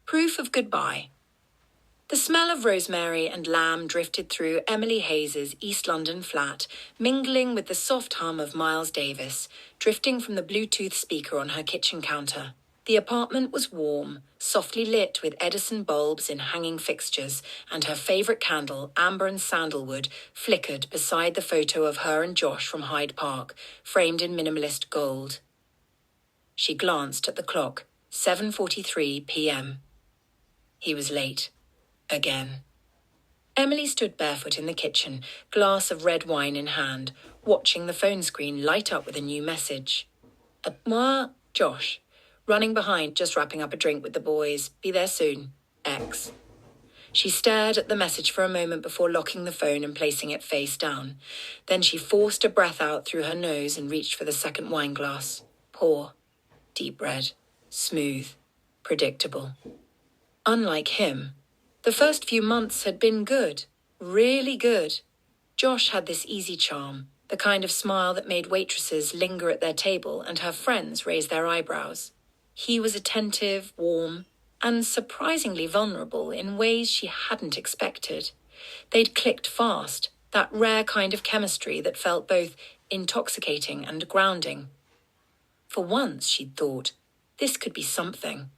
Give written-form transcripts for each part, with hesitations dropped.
Proof of goodbye. The smell of rosemary and lamb drifted through Emily Hayes's East London flat, mingling with the soft hum of Miles Davis, drifting from the Bluetooth speaker on her kitchen counter. The apartment was warm, softly lit with Edison bulbs in hanging fixtures, and her favourite candle, amber and sandalwood, flickered beside the photo of her and Josh from Hyde Park, framed in minimalist gold. She glanced at the clock, 7:43 p.m. He was late. Again. Emily stood barefoot in the kitchen, glass of red wine in hand, watching the phone screen light up with a new message. Moi, Josh. Running behind, just wrapping up a drink with the boys. Be there soon. X. She stared at the message for a moment before locking the phone and placing it face down. Then she forced a breath out through her nose and reached for the second wine glass. Pour. Deep red. Smooth. Predictable. Unlike him, the first few months had been good. Really good. Josh had this easy charm, the kind of smile that made waitresses linger at their table and her friends raise their eyebrows. He was attentive, warm, and surprisingly vulnerable in ways she hadn't expected. They'd clicked fast, that rare kind of chemistry that felt both intoxicating and grounding. For once, she'd thought, this could be something.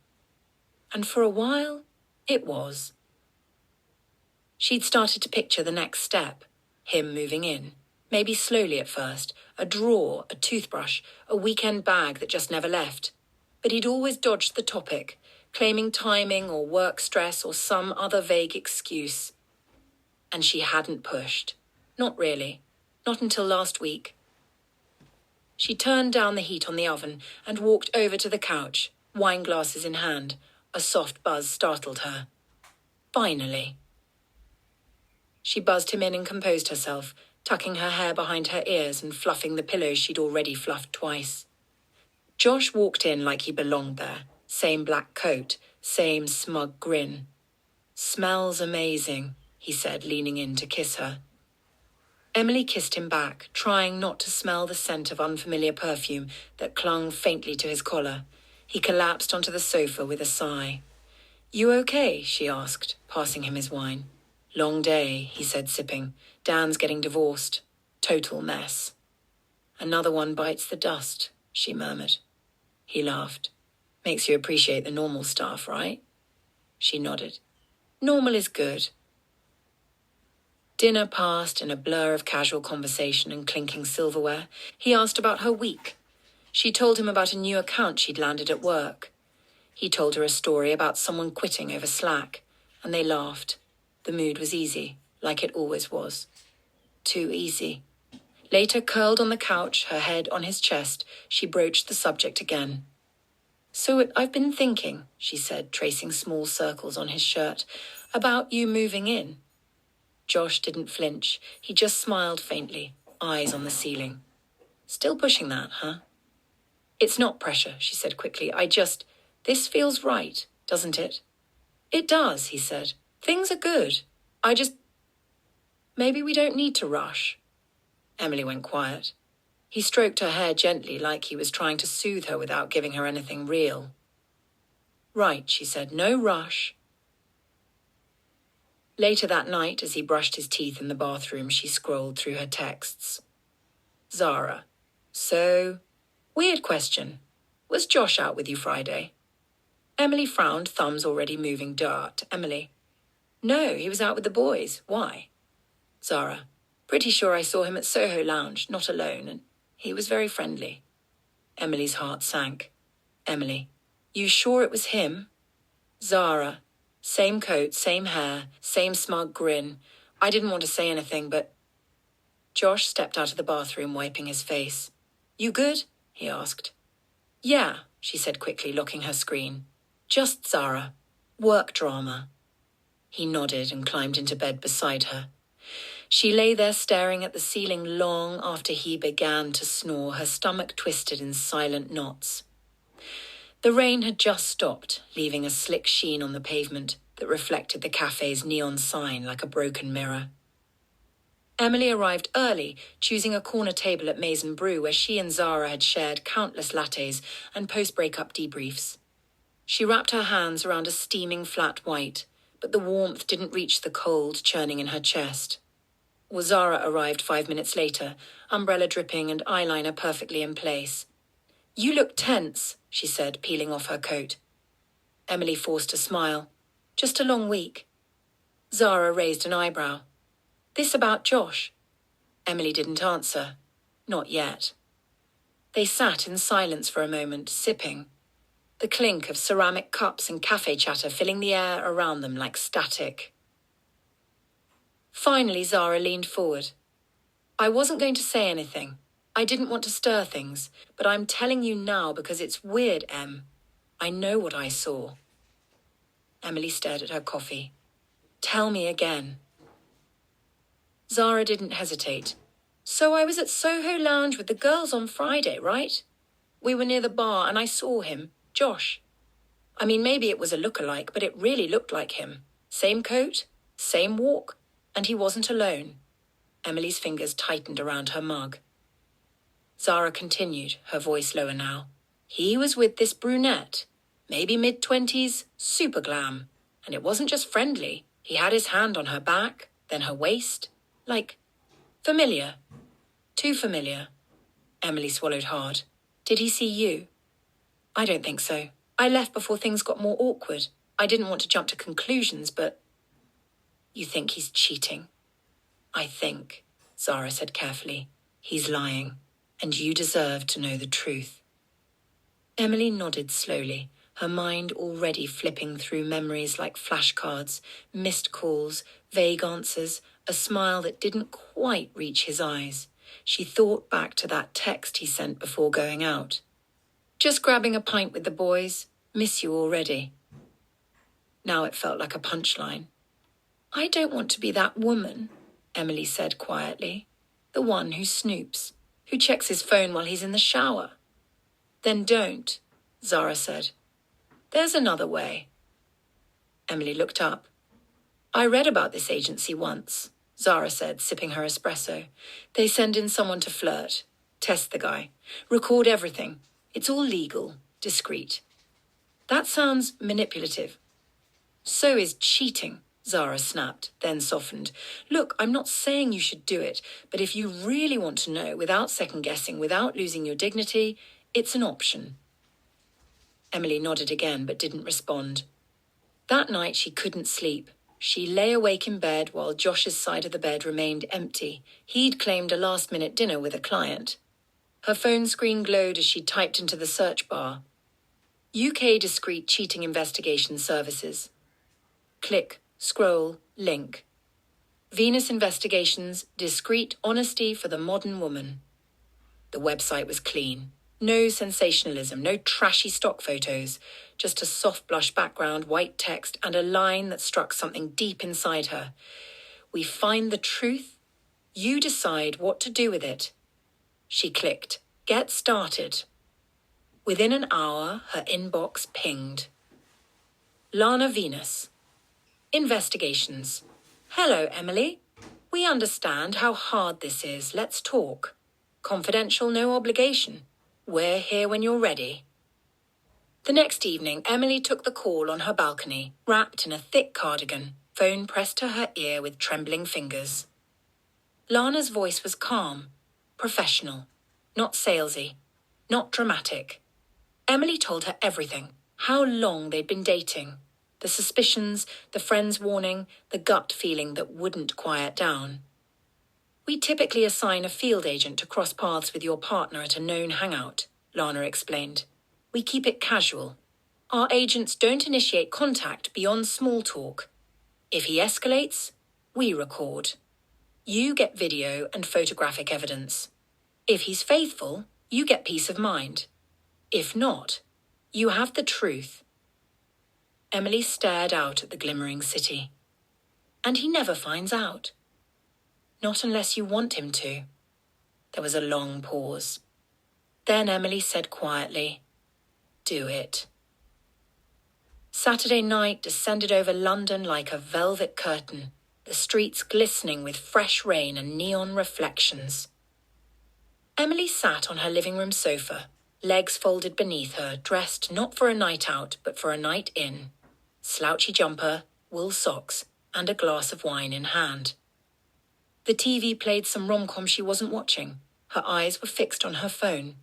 And for a while, it was. She'd started to picture the next step, him moving in. Maybe slowly at first, a drawer, a toothbrush, a weekend bag that just never left. But he'd always dodged the topic, claiming timing or work stress or some other vague excuse. And she hadn't pushed. Not really. Not until last week. She turned down the heat on the oven and walked over to the couch, wine glasses in hand. A soft buzz startled her. Finally. She buzzed him in and composed herself, tucking her hair behind her ears and fluffing the pillows she'd already fluffed twice. Josh walked in like he belonged there. Same black coat, same smug grin. Smells amazing, he said, leaning in to kiss her. Emily kissed him back, trying not to smell the scent of unfamiliar perfume that clung faintly to his collar. He collapsed onto the sofa with a sigh. You okay? She asked, passing him his wine. Long day, he said, sipping. Dan's getting divorced. Total mess. Another one bites the dust, she murmured. He laughed. Makes you appreciate the normal stuff, right? She nodded. Normal is good. Dinner passed in a blur of casual conversation and clinking silverware. He asked about her week. She told him about a new account she'd landed at work. He told her a story about someone quitting over Slack, and they laughed. The mood was easy, like it always was. Too easy. Later, curled on the couch, her head on his chest, she broached the subject again. So I've been thinking, she said, tracing small circles on his shirt, about you moving in. Josh didn't flinch. He just smiled faintly, eyes on the ceiling. Still pushing that, huh? It's not pressure, she said quickly. This feels right, doesn't it? It does, he said. Things are good. Maybe we don't need to rush. Emily went quiet. He stroked her hair gently like he was trying to soothe her without giving her anything real. Right, she said, no rush. Later that night, as he brushed his teeth in the bathroom, she scrolled through her texts. Zara. So, weird question. Was Josh out with you Friday? Emily frowned, thumbs already moving to Emily. No, he was out with the boys. Why? Zara. Pretty sure I saw him at Soho Lounge, not alone, and he was very friendly. Emily's heart sank. Emily. You sure it was him? Zara. Same coat, same hair, same smug grin. I didn't want to say anything, but... Josh stepped out of the bathroom, wiping his face. You good? He asked. Yeah, she said quickly, locking her screen. Just Zara. Work drama. He nodded and climbed into bed beside her. She lay there staring at the ceiling long after he began to snore, her stomach twisted in silent knots. The rain had just stopped, leaving a slick sheen on the pavement that reflected the cafe's neon sign like a broken mirror. Emily arrived early, choosing a corner table at Maison Brew where she and Zara had shared countless lattes and post-breakup debriefs. She wrapped her hands around a steaming flat white, but the warmth didn't reach the cold churning in her chest. Zara arrived 5 minutes later, umbrella dripping and eyeliner perfectly in place. "You look tense," she said, peeling off her coat. Emily forced a smile. "Just a long week." Zara raised an eyebrow. "This about Josh?" Emily didn't answer. Not yet. They sat in silence for a moment, sipping, the clink of ceramic cups and cafe chatter filling the air around them like static. Finally, Zara leaned forward. "I wasn't going to say anything. I didn't want to stir things, but I'm telling you now because it's weird, Em. I know what I saw." Emily stared at her coffee. "Tell me again." Zara didn't hesitate. "So I was at Soho Lounge with the girls on Friday, right? We were near the bar and I saw him, Josh. I mean, maybe it was a look-alike, but it really looked like him. Same coat, same walk, and he wasn't alone." Emily's fingers tightened around her mug. Zara continued, her voice lower now. "He was with this brunette, maybe mid-20s, super glam. And it wasn't just friendly. He had his hand on her back, then her waist. Like, familiar. Too familiar." Emily swallowed hard. "Did he see you?" "I don't think so. I left before things got more awkward. I didn't want to jump to conclusions, but..." "You think he's cheating?" "I think," Zara said carefully, "he's lying, and you deserve to know the truth." Emily nodded slowly, her mind already flipping through memories like flashcards, missed calls, vague answers, a smile that didn't quite reach his eyes. She thought back to that text he sent before going out. "Just grabbing a pint with the boys. Miss you already." Now it felt like a punchline. "I don't want to be that woman," Emily said quietly. "The one who snoops, who checks his phone while he's in the shower." "Then don't," Zara said. "There's another way." Emily looked up. "I read about this agency once," Zara said, sipping her espresso. "They send in someone to flirt, test the guy, record everything. It's all legal, discreet." "That sounds manipulative." "So is cheating," Zara snapped, then softened. "Look, I'm not saying you should do it, but if you really want to know, without second-guessing, without losing your dignity, it's an option." Emily nodded again, but didn't respond. That night she couldn't sleep. She lay awake in bed while Josh's side of the bed remained empty. He'd claimed a last-minute dinner with a client. Her phone screen glowed as she typed into the search bar. UK Discreet Cheating Investigation Services. Click, scroll, link. Venus Investigations, Discreet Honesty for the Modern Woman. The website was clean. No sensationalism, no trashy stock photos, just a soft blush background, white text, and a line that struck something deep inside her. "We find the truth. You decide what to do with it." She clicked, "Get started." Within an hour, her inbox pinged. Lana Venus. Investigations. "Hello, Emily. We understand how hard this is. Let's talk. Confidential, no obligation. We're here when you're ready." The next evening, Emily took the call on her balcony, wrapped in a thick cardigan, phone pressed to her ear with trembling fingers. Lana's voice was calm, professional, not salesy, not dramatic. Emily told her everything, how long they'd been dating, the suspicions, the friend's warning, the gut feeling that wouldn't quiet down. "We typically assign a field agent to cross paths with your partner at a known hangout," Lana explained. "We keep it casual. Our agents don't initiate contact beyond small talk. If he escalates, we record. You get video and photographic evidence. If he's faithful, you get peace of mind. If not, you have the truth." Emily stared out at the glimmering city. "And he never finds out." "Not unless you want him to." There was a long pause. Then Emily said quietly, "Do it." Saturday night descended over London like a velvet curtain, the streets glistening with fresh rain and neon reflections. Emily sat on her living room sofa, legs folded beneath her, dressed not for a night out, but for a night in. Slouchy jumper, wool socks, and a glass of wine in hand. The TV played some rom-com she wasn't watching. Her eyes were fixed on her phone.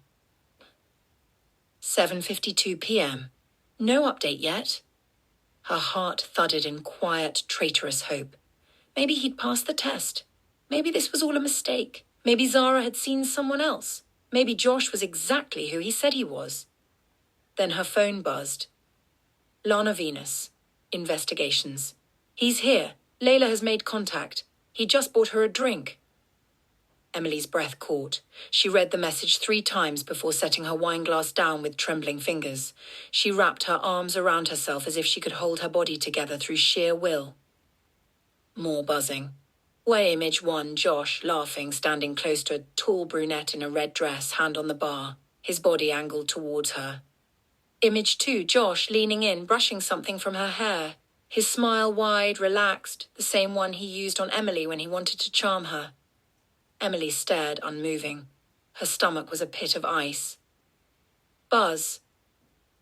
7:52 p.m. No update yet. Her heart thudded in quiet, traitorous hope. Maybe he'd passed the test. Maybe this was all a mistake. Maybe Zara had seen someone else. Maybe Josh was exactly who he said he was. Then her phone buzzed. Lana Venus. Investigations. He's here. Layla has made contact. He just bought her a drink. Emily's breath caught. She read the message 3 times before setting her wineglass down with trembling fingers. She wrapped her arms around herself as if she could hold her body together through sheer will. More buzzing. Way image 1, Josh, laughing, standing close to a tall brunette in a red dress, hand on the bar, his body angled towards her. Image 2, Josh, leaning in, brushing something from her hair. His smile wide, relaxed, the same one he used on Emily when he wanted to charm her. Emily stared, unmoving. Her stomach was a pit of ice. Buzz.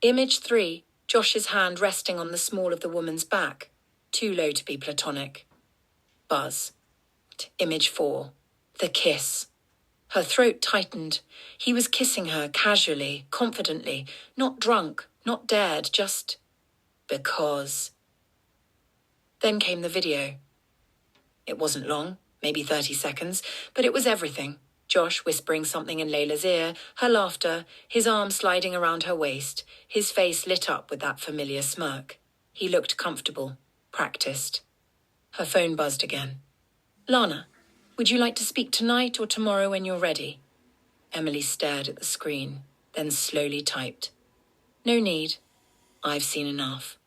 Image 3, Josh's hand resting on the small of the woman's back, too low to be platonic. Buzz. Image 4, the kiss. Her throat tightened. He was kissing her casually, confidently, not drunk, not dared, just because. Then came the video. It wasn't long, maybe 30 seconds, but it was everything. Josh whispering something in Layla's ear, her laughter, his arm sliding around her waist, his face lit up with that familiar smirk. He looked comfortable, practiced. Her phone buzzed again. Lana, would you like to speak tonight or tomorrow when you're ready? Emily stared at the screen, then slowly typed. No need. I've seen enough.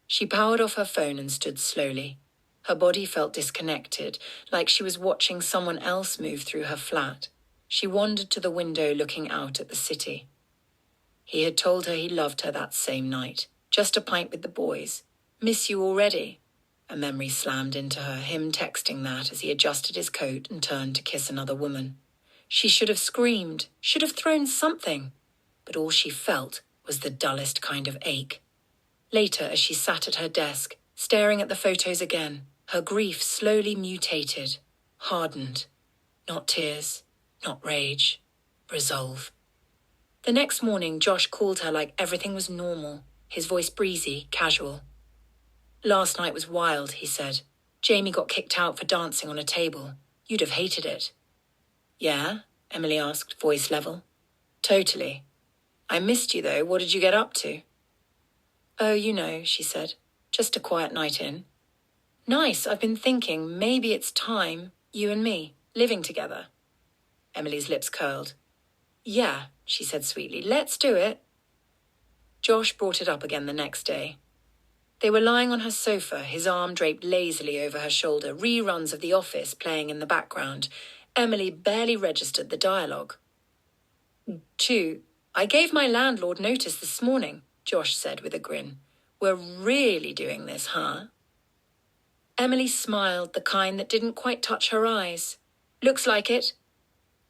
She powered off her phone and stood slowly. Her body felt disconnected, like she was watching someone else move through her flat. She wandered to the window looking out at the city. He had told her he loved her that same night. Just a pint with the boys. Miss you already. A memory slammed into her, him texting that as he adjusted his coat and turned to kiss another woman. She should have screamed, should have thrown something. But all she felt was the dullest kind of ache. Later, as she sat at her desk, staring at the photos again, her grief slowly mutated, hardened. Not tears, not rage, resolve. The next morning, Josh called her like everything was normal, his voice breezy, casual. Last night was wild, he said. Jamie got kicked out for dancing on a table. You'd have hated it. Yeah? Emily asked, voice level. Totally. I missed you, though. What did you get up to? Oh, you know, she said. Just a quiet night in. Nice. I've been thinking maybe it's time, you and me, living together. Emily's lips curled. Yeah, she said sweetly. Let's do it. Josh brought it up again the next day. They were lying on her sofa, his arm draped lazily over her shoulder, reruns of The Office playing in the background. Emily barely registered the dialogue. 2. I gave my landlord notice this morning, Josh said with a grin. We're really doing this, huh? Emily smiled, the kind that didn't quite touch her eyes. Looks like it.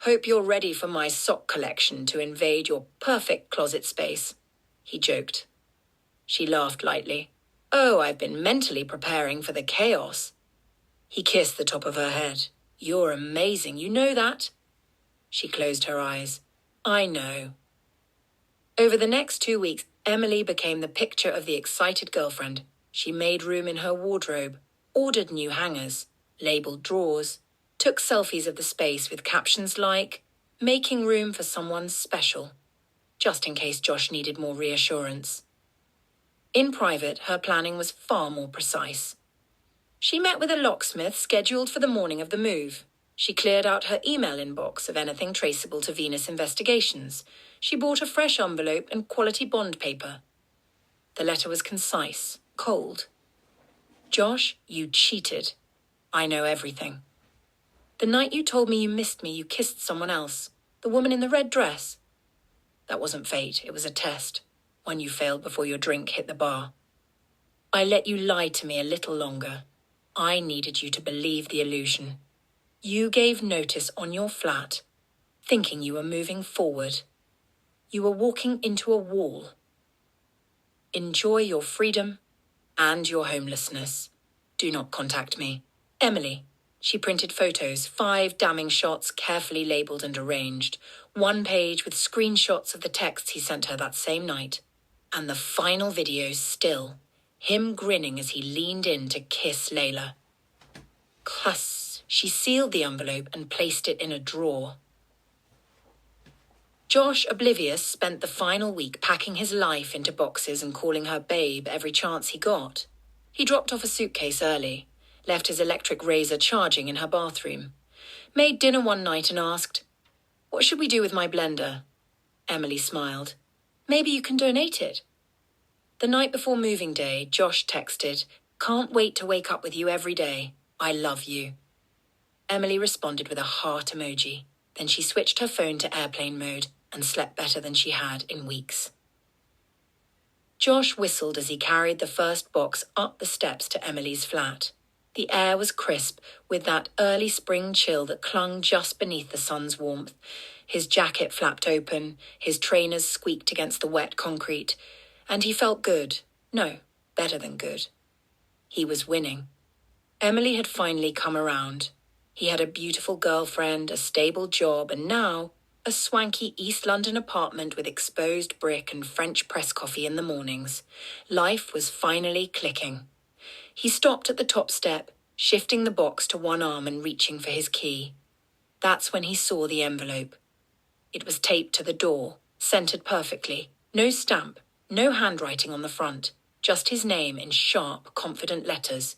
Hope you're ready for my sock collection to invade your perfect closet space, he joked. She laughed lightly. Oh, I've been mentally preparing for the chaos. He kissed the top of her head. You're amazing, you know that? She closed her eyes. I know. Over the next 2 weeks, Emily became the picture of the excited girlfriend. She made room in her wardrobe, ordered new hangers, labelled drawers, took selfies of the space with captions like, making room for someone special, just in case Josh needed more reassurance. In private, her planning was far more precise. She met with a locksmith scheduled for the morning of the move. She cleared out her email inbox of anything traceable to Venus investigations. She bought a fresh envelope and quality bond paper. The letter was concise, cold. Josh, you cheated. I know everything. The night you told me you missed me, you kissed someone else. The woman in the red dress. That wasn't fate, it was a test. One you failed before your drink hit the bar. I let you lie to me a little longer. I needed you to believe the illusion. You gave notice on your flat, thinking you were moving forward. You are walking into a wall. Enjoy your freedom and your homelessness. Do not contact me. Emily. She printed photos, 5 damning shots carefully labelled and arranged. 1 page with screenshots of the texts he sent her that same night. And the final video still. Him grinning as he leaned in to kiss Layla. Cuss. She sealed the envelope and placed it in a drawer. Josh, oblivious, spent the final week packing his life into boxes and calling her babe every chance he got. He dropped off a suitcase early, left his electric razor charging in her bathroom, made dinner one night and asked, "What should we do with my blender?" Emily smiled. "Maybe you can donate it." The night before moving day, Josh texted, "Can't wait to wake up with you every day. I love you." Emily responded with a heart emoji. Then she switched her phone to airplane mode and slept better than she had in weeks. Josh whistled as he carried the first box up the steps to Emily's flat. The air was crisp, with that early spring chill that clung just beneath the sun's warmth. His jacket flapped open, his trainers squeaked against the wet concrete, and he felt good. No, better than good. He was winning. Emily had finally come around. He had a beautiful girlfriend, a stable job, and now a swanky East London apartment with exposed brick and French press coffee in the mornings. Life was finally clicking. He stopped at the top step, shifting the box to one arm and reaching for his key. That's when he saw the envelope. It was taped to the door, centered perfectly. No stamp, no handwriting on the front, just his name in sharp, confident letters.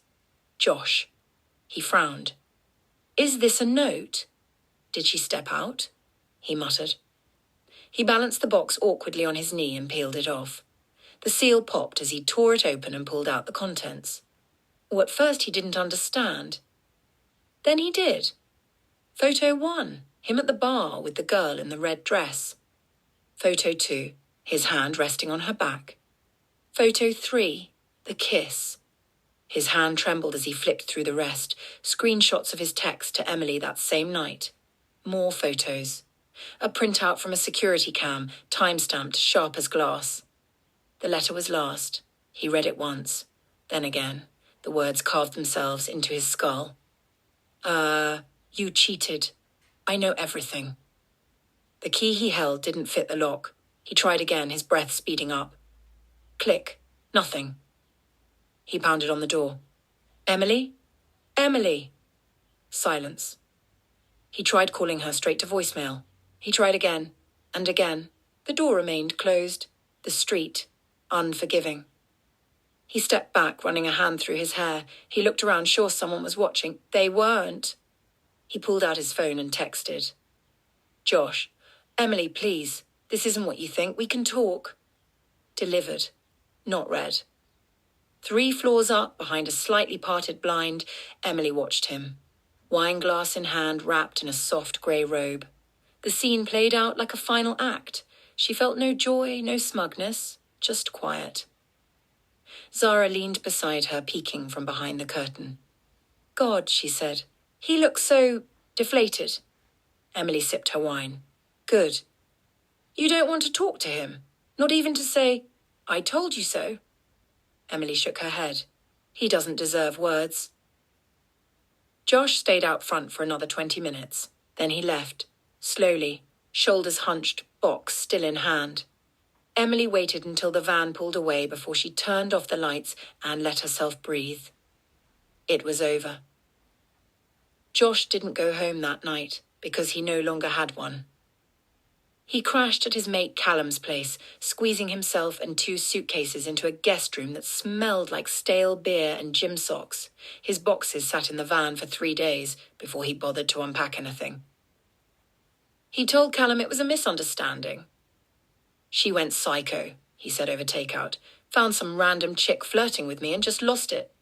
Josh. He frowned. "Is this a note?" "Did she step out?" he muttered. He balanced the box awkwardly on his knee and peeled it off. The seal popped as he tore it open and pulled out the contents. At first he didn't understand. Then he did. Photo 1, him at the bar with the girl in the red dress. Photo 2, his hand resting on her back. Photo 3, the kiss. His hand trembled as he flipped through the rest, screenshots of his text to Emily that same night. More photos. A printout from a security cam, time-stamped, sharp as glass. The letter was last. He read it once. Then again, the words carved themselves into his skull. You cheated. I know everything." The key he held didn't fit the lock. He tried again, his breath speeding up. Click. Nothing. He pounded on the door. "Emily? Emily!" Silence. He tried calling her straight to voicemail. He tried again, and again. The door remained closed. The street, unforgiving. He stepped back, running a hand through his hair. He looked around, sure someone was watching. They weren't. He pulled out his phone and texted. "Josh, Emily, please. This isn't what you think. We can talk." Delivered, not read. 3 floors up, behind a slightly parted blind, Emily watched him. Wineglass in hand, wrapped in a soft grey robe. The scene played out like a final act. She felt no joy, no smugness, just quiet. Zara leaned beside her, peeking from behind the curtain. "God," she said, "he looks so deflated." Emily sipped her wine. "Good. You don't want to talk to him? Not even to say, 'I told you so'?" Emily shook her head. "He doesn't deserve words." Josh stayed out front for another 20 minutes. Then he left, slowly, shoulders hunched, box still in hand. Emily waited until the van pulled away before she turned off the lights and let herself breathe. It was over. Josh didn't go home that night because he no longer had one. He crashed at his mate Callum's place, squeezing himself and 2 suitcases into a guest room that smelled like stale beer and gym socks. His boxes sat in the van for 3 days before he bothered to unpack anything. He told Callum it was a misunderstanding. "She went psycho," he said over takeout. "Found some random chick flirting with me and just lost it."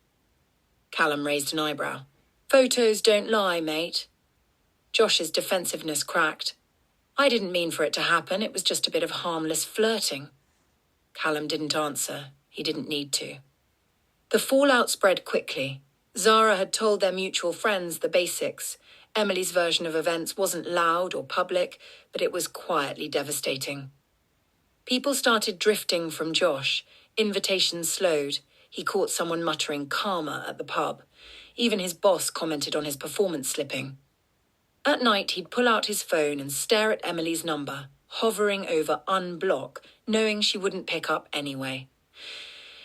Callum raised an eyebrow. "Photos don't lie, mate." Josh's defensiveness cracked. "I didn't mean for it to happen. It was just a bit of harmless flirting." Callum didn't answer. He didn't need to. The fallout spread quickly. Zara had told their mutual friends the basics. Emily's version of events wasn't loud or public, but it was quietly devastating. People started drifting from Josh. Invitations slowed. He caught someone muttering karma at the pub. Even his boss commented on his performance slipping. At night, he'd pull out his phone and stare at Emily's number, hovering over unblock, knowing she wouldn't pick up anyway.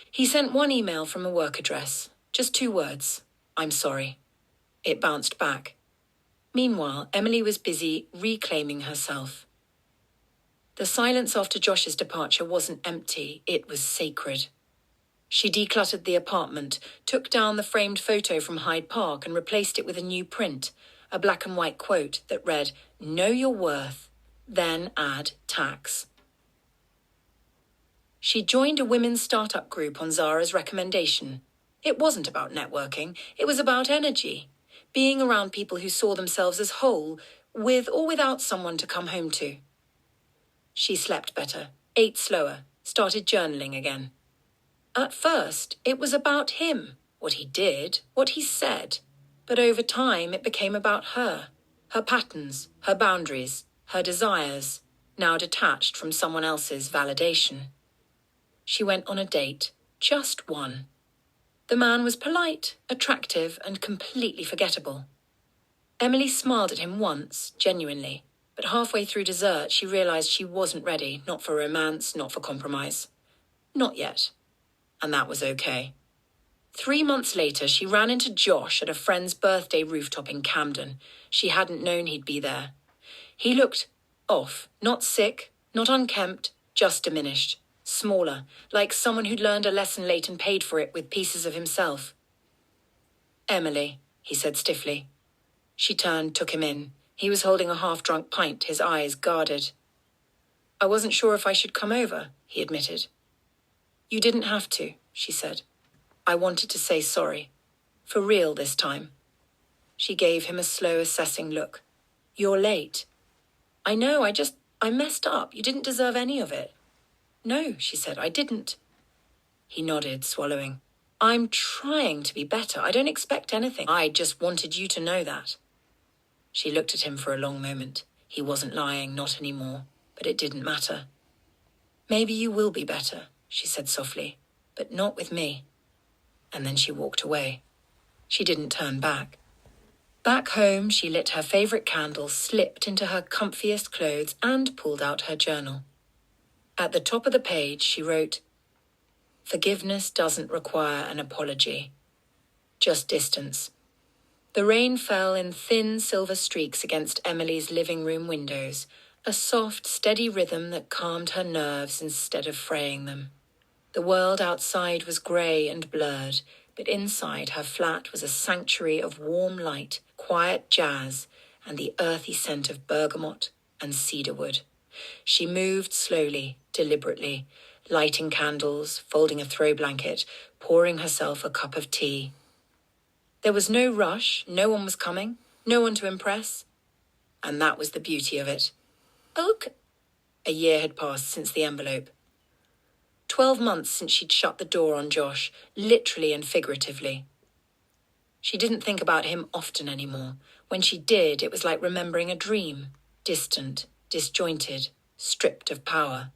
He sent one email from a work address. Just 2 words. I'm sorry. It bounced back. Meanwhile, Emily was busy reclaiming herself. The silence after Josh's departure wasn't empty, it was sacred. She decluttered the apartment, took down the framed photo from Hyde Park and replaced it with a new print, a black and white quote that read, "Know your worth, then add tax." She joined a women's startup group on Zara's recommendation. It wasn't about networking, it was about energy, being around people who saw themselves as whole, with or without someone to come home to. She slept better, ate slower, started journaling again. At first, it was about him, what he did, what he said. But over time, it became about her patterns, her boundaries, her desires, now detached from someone else's validation. She went on a date, just one. The man was polite, attractive, and completely forgettable. Emily smiled at him once, genuinely, but halfway through dessert, she realized she wasn't ready, not for romance, not for compromise. Not yet. And that was okay. 3 months later, she ran into Josh at a friend's birthday rooftop in Camden. She hadn't known he'd be there. He looked off, not sick, not unkempt, just diminished, smaller, like someone who'd learned a lesson late and paid for it with pieces of himself. "Emily," he said stiffly. She turned, took him in. He was holding a half-drunk pint, his eyes guarded. "I wasn't sure if I should come over," he admitted. "You didn't have to," she said. "I wanted to say sorry. For real this time." She gave him a slow, assessing look. "You're late." "I know, I messed up. You didn't deserve any of it." "No," she said, "I didn't." He nodded, swallowing. "I'm trying to be better. I don't expect anything. I just wanted you to know that." She looked at him for a long moment. He wasn't lying, not anymore, but it didn't matter. "Maybe you will be better," she said softly, "but not with me." And then she walked away. She didn't turn back. Back home, she lit her favorite candle, slipped into her comfiest clothes, and pulled out her journal. At the top of the page, she wrote, "Forgiveness doesn't require an apology, just distance." The rain fell in thin silver streaks against Emily's living room windows, a soft, steady rhythm that calmed her nerves instead of fraying them. The world outside was grey and blurred, but inside her flat was a sanctuary of warm light, quiet jazz, and the earthy scent of bergamot and cedarwood. She moved slowly, deliberately, lighting candles, folding a throw blanket, pouring herself a cup of tea. There was no rush, no one was coming, no one to impress. And that was the beauty of it. "Okay." A year had passed since the envelope. 12 months since she'd shut the door on Josh, literally and figuratively. She didn't think about him often anymore. When she did, it was like remembering a dream, distant, disjointed, stripped of power.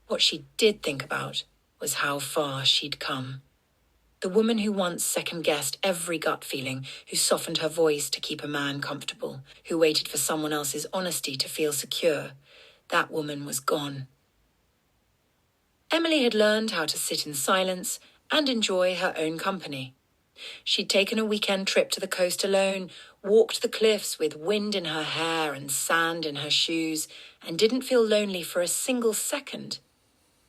What she did think about was how far she'd come. The woman who once second-guessed every gut feeling, who softened her voice to keep a man comfortable, who waited for someone else's honesty to feel secure, that woman was gone. Emily had learned how to sit in silence and enjoy her own company. She'd taken a weekend trip to the coast alone, walked the cliffs with wind in her hair and sand in her shoes, and didn't feel lonely for a single second.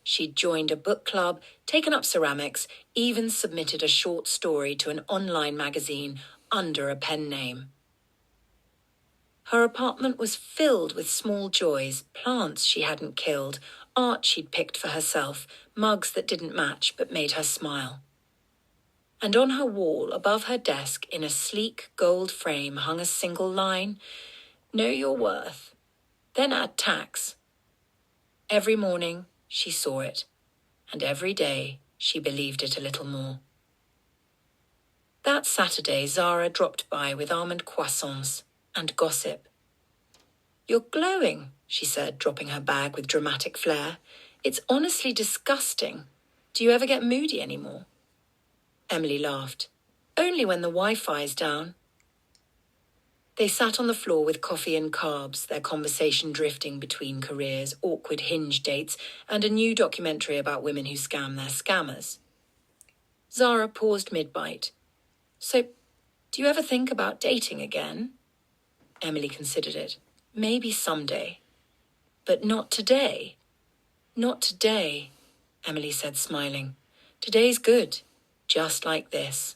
She'd joined a book club, taken up ceramics, even submitted a short story to an online magazine under a pen name. Her apartment was filled with small joys, plants she hadn't killed, art she'd picked for herself, mugs that didn't match but made her smile. And on her wall, above her desk, in a sleek gold frame, hung a single line, "Know your worth, then add tax." Every morning, she saw it, and every day she believed it a little more. That Saturday, Zara dropped by with almond croissants and gossip. "You're glowing," she said, dropping her bag with dramatic flair. "It's honestly disgusting. Do you ever get moody anymore?" Emily laughed. "Only when the Wi-Fi's down." They sat on the floor with coffee and carbs, their conversation drifting between careers, awkward Hinge dates, and a new documentary about women who scam their scammers. Zara paused mid-bite. "So, do you ever think about dating again?" Emily considered it. "Maybe someday. But not today." "Not today," Emily said, smiling. "Today's good, just like this."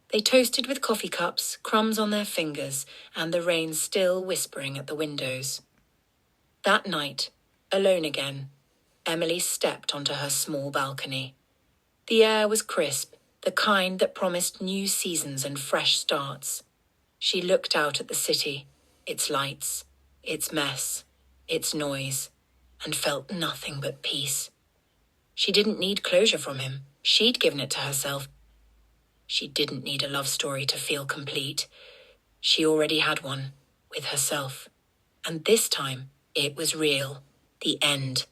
They toasted with coffee cups, crumbs on their fingers, and the rain still whispering at the windows. That night, alone again, Emily stepped onto her small balcony. The air was crisp, the kind that promised new seasons and fresh starts. She looked out at the city, its lights, its mess, its noise, and felt nothing but peace. She didn't need closure from him. She'd given it to herself. She didn't need a love story to feel complete. She already had one, with herself. And this time, it was real. The end.